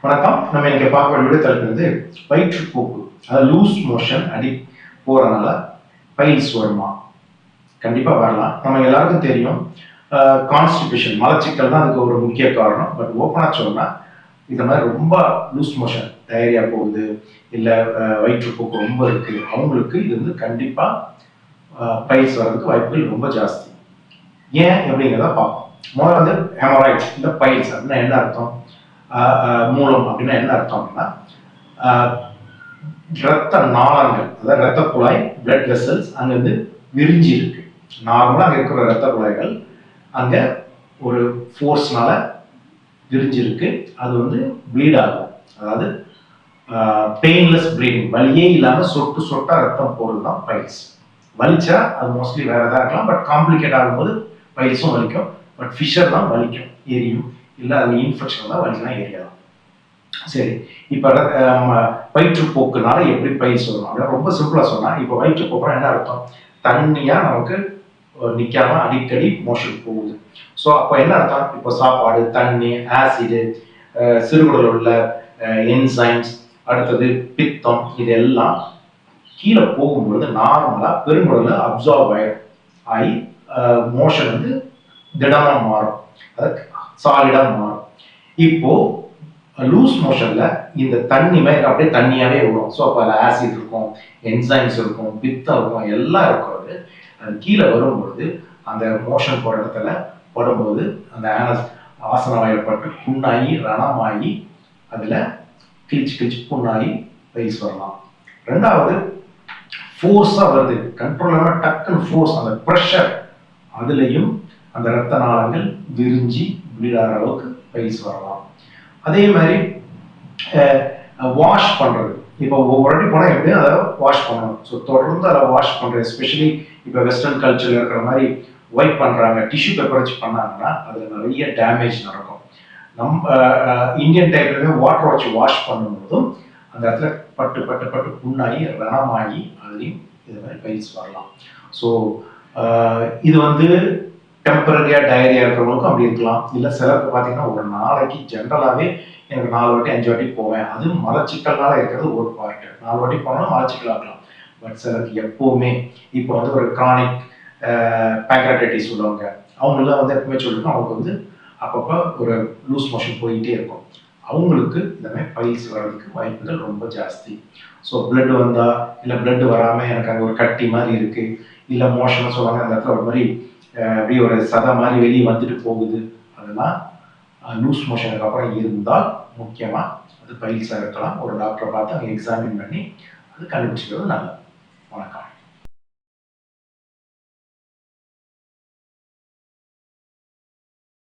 வணக்கம். நம்ம இங்க பார்க்க வீடியோ தலைப்பு வயிற்றுப்போக்கு, அதாவது லூஸ் மோஷன் போறதுனால பைல்ஸ் வருமா? கண்டிப்பா வரலாம். நம்ம எல்லாருக்கும் தெரியும், கான்ஸ்டிபேஷன் மலச்சிக்கல் தான் அதுக்கு ஒரு முக்கிய காரணம். பட் ஓப்பனா சொன்னா இந்த மாதிரி ரொம்ப லூஸ் மோஷன், டயரியா போகுது, இல்ல வயிற்றுப்போக்கு ரொம்ப இருக்கு, அவங்களுக்கு இது கண்டிப்பா பைல்ஸ் வர்றதுக்கு வாய்ப்புகள் ரொம்ப ஜாஸ்தி. ஏன் அப்படிங்கிறத பார்ப்போம். முதல்ல ஹெமராய்ட்ஸ் இல்ல பைல்ஸ் அப்படின்னா என்ன அர்த்தம்? மூலம் அப்படின்னா என்ன அர்த்தம் அப்படின்னா, ரத்த நாளங்கள், அதாவது ரத்த குழாய், பிளட் வெசல்ஸ் அங்கிருந்து விரிஞ்சி இருக்கு. நார்மலா அங்க இருக்கிற ரத்த குழாய்கள் அங்க ஒரு ஃபோர்ஸ்னால விரிஞ்சிருக்கு. அது ப்ளீட் ஆகும். அதாவது பெயின்லெஸ் ப்ளீடிங், வலியே இல்லாம சொட்டு சொட்டா ரத்தம் போறது தான் பைல்ஸ். வலிச்சா அது மோஸ்ட்லி வேற ஏதாவது இருக்கலாம். பட் காம்ப்ளிகேட் ஆகும்போது பைல்ஸும் வலிக்கும். பட் ஃபிஷர் தான் வலிக்கும், எரியும். இல்லை அது இன்ஃபெக்ஷன் தான் வலிக்கலாம், ஏரியாதான். சரி, இப்போ வயிற்றுப்போக்குனால எப்படி பைல்ஸ் வரும் அப்படின்னா ரொம்ப சிம்பிளா சொன்னா, இப்போ வயிற்றுப்போக்குனா என்ன அர்த்தம்? தண்ணியா நமக்கு நிக்காம அடிக்கடி மோஷன் போகுது. ஸோ அப்போ என்ன அர்த்தம்? இப்போ சாப்பாடு, தண்ணி, ஆசிடு, சிறுகுடல் உள்ள என்சைம்ஸ், அடுத்தது பித்தம், இதெல்லாம் கீழே போகும்பொழுது நார்மலா பெருங்குடல்ல அப்சார்ப் ஆகி மோஷன் திடமா மாறும், அதாவது சாலிடா மாறும். இப்போ லூஸ் மோஷன்ல இந்த தண்ணி மாதிரி அப்படியே தண்ணியாவே வரும். ஸோ அப்போ அதில் ஆசிட் இருக்கும், என்சைம்ஸ் இருக்கும், பித்தம் இருக்கும், எல்லாம் இருக்கிறது. அது கீழே வரும்பொழுது அந்த மோஷன் போகிற இடத்துல படும்போது அந்த ஆசன வாயில்பட்டு புண்ணாகி ரணமாகி அதில் கிழிச்சு புண்ணாகி பைல்ஸ் வரலாம். ரெண்டாவது, ஃபோர்ஸாக வருது, கண்ட்ரோல் டக்குன்னு ஃபோர்ஸ், அந்த ப்ரெஷர், அதுலேயும் அந்த ரத்த நாளங்கள் விரிஞ்சி விழாற அளவுக்கு பைல்ஸ் வரலாம். அதே மாதிரி வாஷ் பண்றது, இப்போ ஒவ்வொரு வாட்டி போனால் எப்படியும் அதை வாஷ் பண்ணணும். ஸோ தொடர்ந்து அதை வாஷ் பண்றது, எஸ்பெஷலி இப்போ வெஸ்டர்ன் கல்ச்சர்ல இருக்கிற மாதிரி ஒயிட் பண்றாங்க, டிஷ்யூ பேப்பர் வச்சு பண்ணாங்கன்னா அதுல நிறைய டேமேஜ் நடக்கும். நம்ம இந்தியன் டைப்ல வாட்டர் வச்சு வாஷ் பண்ணும்போதும் அந்த இடத்துல பட்டு பட்டு பட்டு புண்ணாகி ரணமாகி அதுலேயும் இது மாதிரி பைல்ஸ் வரலாம். ஸோ இது டெம்பரரியா டயரியா இருக்கிறவங்களுக்கும் அப்படி இருக்கலாம். இல்லை சிலருக்கு பார்த்தீங்கன்னா ஒரு நாளைக்கு ஜென்ரலாகவே எனக்கு 4 வாட்டி 5 வாட்டி போவேன், அது மலச்சிக்கல்னால இருக்கிறது ஒரு பார்ட். 4 வாட்டி போனாலும் மலச்சிக்கல் ஆகலாம். பட் சிலருக்கு எப்பவுமே இப்போ ஒரு கிரானிக் பேங்க்ராடைட்டிஸ் உள்ளவங்க, அவங்களாம் எப்பவுமே சொல்லிருக்கோம், அவங்களுக்கு அப்பப்போ ஒரு லூஸ் மோஷன் போயிட்டே இருக்கும். அவங்களுக்கு இந்த மாதிரி பைல்ஸ் வர்றதுக்கு வாய்ப்புகள் ரொம்ப ஜாஸ்தி. ஸோ பிளட் வந்தா, இல்லை பிளட் வராமல் எனக்கு அங்கே ஒரு கட்டி மாதிரி இருக்கு, இல்லை மோஷன் சொல்லுவாங்க அந்த இடத்துல ஒரு மாதிரி அப்படியே ஒரு சதை மாதிரி வெளியே வந்துட்டு போகுது, அதெல்லாம் லூஸ் மோஷனுக்கு அப்புறம் இருந்தால் முக்கியமாக அது பைல்ஸாக இருக்கலாம். ஒரு டாக்டரை பார்த்து அங்கே எக்ஸாமின் பண்ணி அது கண்டுபிடிச்சிக்கிறது நல்லது. வணக்கம்.